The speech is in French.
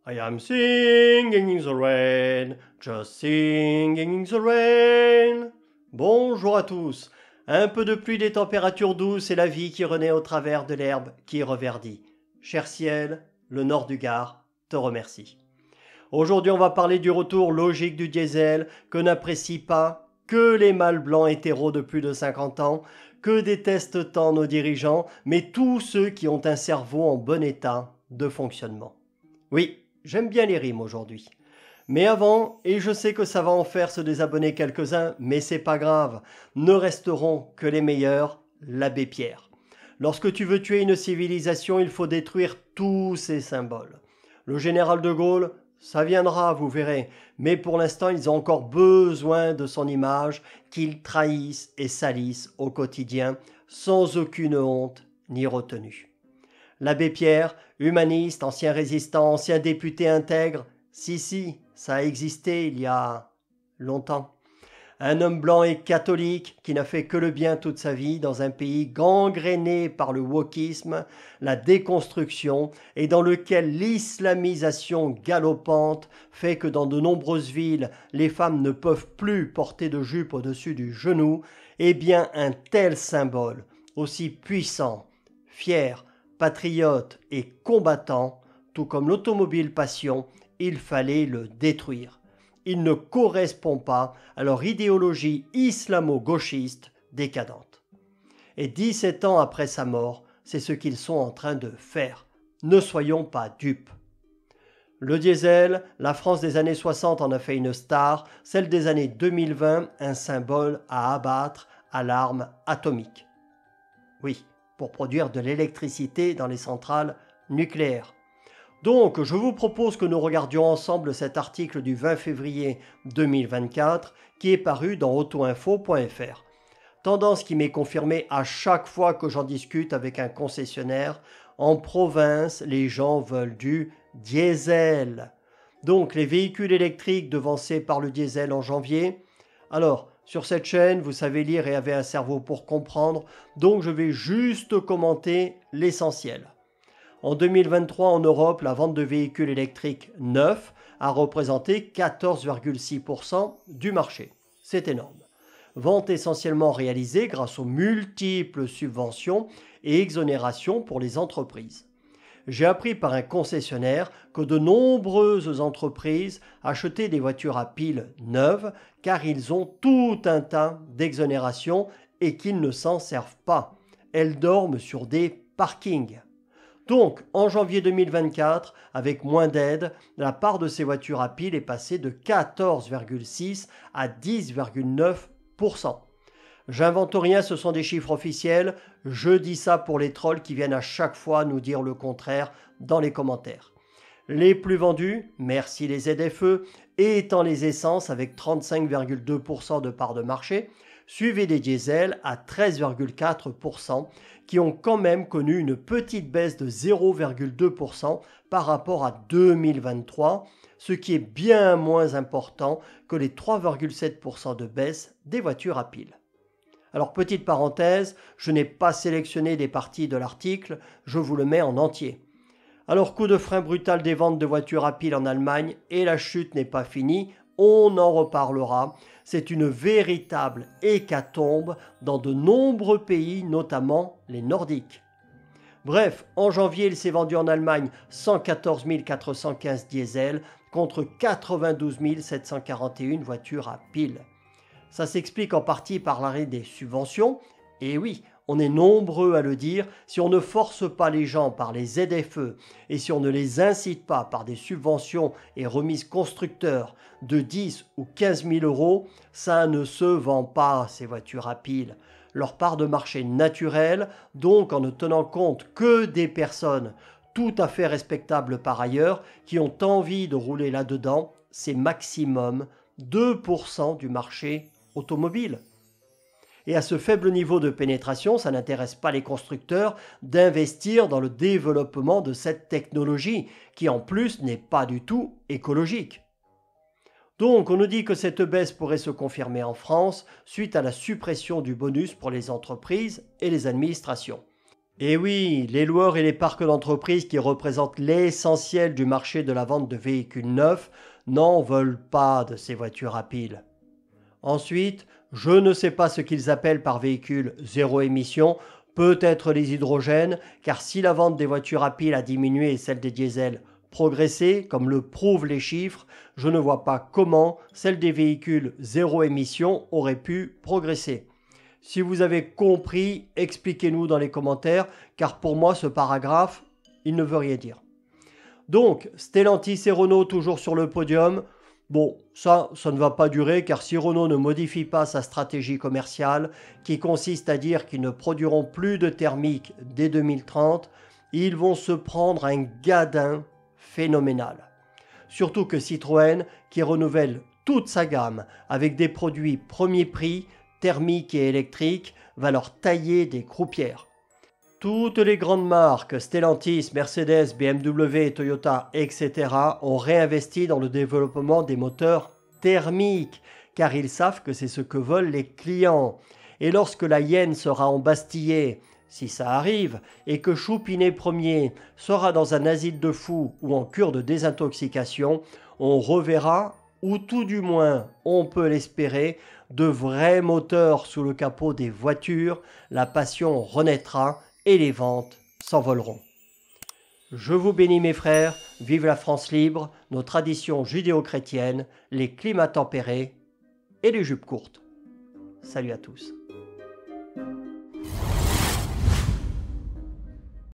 I am singing in the rain, just singing in the rain. Bonjour à tous. Un peu de pluie, des températures douces et la vie qui renaît au travers de l'herbe qui reverdit. Cher ciel, le nord du Gard te remercie. Aujourd'hui, on va parler du retour logique du diesel que n'apprécient pas que les mâles blancs hétéros de plus de 50 ans, que détestent tant nos dirigeants, mais tous ceux qui ont un cerveau en bon état de fonctionnement. Oui, j'aime bien les rimes aujourd'hui. Mais avant, et je sais que ça va en faire se désabonner quelques-uns, mais c'est pas grave, ne resteront que les meilleurs, l'abbé Pierre. Lorsque tu veux tuer une civilisation, il faut détruire tous ses symboles. Le général de Gaulle, ça viendra, vous verrez, mais pour l'instant, ils ont encore besoin de son image qu'ils trahissent et salissent au quotidien, sans aucune honte ni retenue. L'abbé Pierre, humaniste, ancien résistant, ancien député intègre, si, ça a existé il y a longtemps. Un homme blanc et catholique qui n'a fait que le bien toute sa vie dans un pays gangréné par le wokisme, la déconstruction et dans lequel l'islamisation galopante fait que dans de nombreuses villes, les femmes ne peuvent plus porter de jupe au-dessus du genou, eh bien un tel symbole, aussi puissant, fier, patriote et combattant, tout comme l'automobile passion, il fallait le détruire. Il ne correspond pas à leur idéologie islamo-gauchiste décadente. Et 17 ans après sa mort, c'est ce qu'ils sont en train de faire. Ne soyons pas dupes. Le diesel, la France des années 60 en a fait une star, celle des années 2020 un symbole à abattre à l'arme atomique. Oui, pour produire de l'électricité dans les centrales nucléaires. Donc, je vous propose que nous regardions ensemble cet article du 20 février 2024 qui est paru dans autoinfo.fr. Tendance qui m'est confirmée à chaque fois que j'en discute avec un concessionnaire. En province, les gens veulent du diesel. Donc, les véhicules électriques devancés par le diesel en janvier. Alors, sur cette chaîne, vous savez lire et avez un cerveau pour comprendre, donc je vais juste commenter l'essentiel. En 2023, en Europe, la vente de véhicules électriques neufs a représenté 14,6% du marché. C'est énorme. Vente essentiellement réalisée grâce aux multiples subventions et exonérations pour les entreprises. J'ai appris par un concessionnaire que de nombreuses entreprises achetaient des voitures à piles neuves car ils ont tout un tas d'exonérations et qu'ils ne s'en servent pas. Elles dorment sur des parkings. Donc, en janvier 2024, avec moins d'aide, la part de ces voitures à piles est passée de 14,6 à 10,9%. J'invente rien, ce sont des chiffres officiels. Je dis ça pour les trolls qui viennent à chaque fois nous dire le contraire dans les commentaires. Les plus vendus, merci les ZFE, étant les essences avec 35,2% de part de marché, suivi des diesels à 13,4%, qui ont quand même connu une petite baisse de 0,2% par rapport à 2023, ce qui est bien moins important que les 3,7% de baisse des voitures à piles. Alors petite parenthèse, je n'ai pas sélectionné des parties de l'article, je vous le mets en entier. Alors coup de frein brutal des ventes de voitures à piles en Allemagne et la chute n'est pas finie, on en reparlera. C'est une véritable hécatombe dans de nombreux pays, notamment les Nordiques. Bref, en janvier, il s'est vendu en Allemagne 114 415 diesel contre 92 741 voitures à piles. Ça s'explique en partie par l'arrêt des subventions. Et oui, on est nombreux à le dire, si on ne force pas les gens par les ZFE et si on ne les incite pas par des subventions et remises constructeurs de 10 ou 15 000 euros, ça ne se vend pas ces voitures à piles. Leur part de marché naturelle, donc en ne tenant compte que des personnes tout à fait respectables par ailleurs qui ont envie de rouler là-dedans, c'est maximum 2% du marché automobile. Et à ce faible niveau de pénétration, ça n'intéresse pas les constructeurs d'investir dans le développement de cette technologie qui en plus n'est pas du tout écologique. Donc on nous dit que cette baisse pourrait se confirmer en France suite à la suppression du bonus pour les entreprises et les administrations. Et oui, les loueurs et les parcs d'entreprises qui représentent l'essentiel du marché de la vente de véhicules neufs n'en veulent pas de ces voitures à pile. Ensuite, je ne sais pas ce qu'ils appellent par véhicule zéro émission, peut-être les hydrogènes, car si la vente des voitures à pile a diminué et celle des diesels progressé, comme le prouvent les chiffres, je ne vois pas comment celle des véhicules zéro émission aurait pu progresser. Si vous avez compris, expliquez-nous dans les commentaires, car pour moi ce paragraphe, il ne veut rien dire. Donc, Stellantis et Renault toujours sur le podium. Bon, ça ne va pas durer car si Renault ne modifie pas sa stratégie commerciale, qui consiste à dire qu'ils ne produiront plus de thermique dès 2030, ils vont se prendre un gadin phénoménal. Surtout que Citroën, qui renouvelle toute sa gamme avec des produits premier prix, thermiques et électriques, va leur tailler des croupières. Toutes les grandes marques, Stellantis, Mercedes, BMW, Toyota, etc., ont réinvesti dans le développement des moteurs thermiques, car ils savent que c'est ce que veulent les clients. Et lorsque la hyène sera embastillée, si ça arrive, et que Choupinet Ier sera dans un asile de fous ou en cure de désintoxication, on reverra, ou tout du moins on peut l'espérer, de vrais moteurs sous le capot des voitures, la passion renaîtra et les ventes s'envoleront. Je vous bénis mes frères, vive la France libre, nos traditions judéo-chrétiennes, les climats tempérés et les jupes courtes. Salut à tous.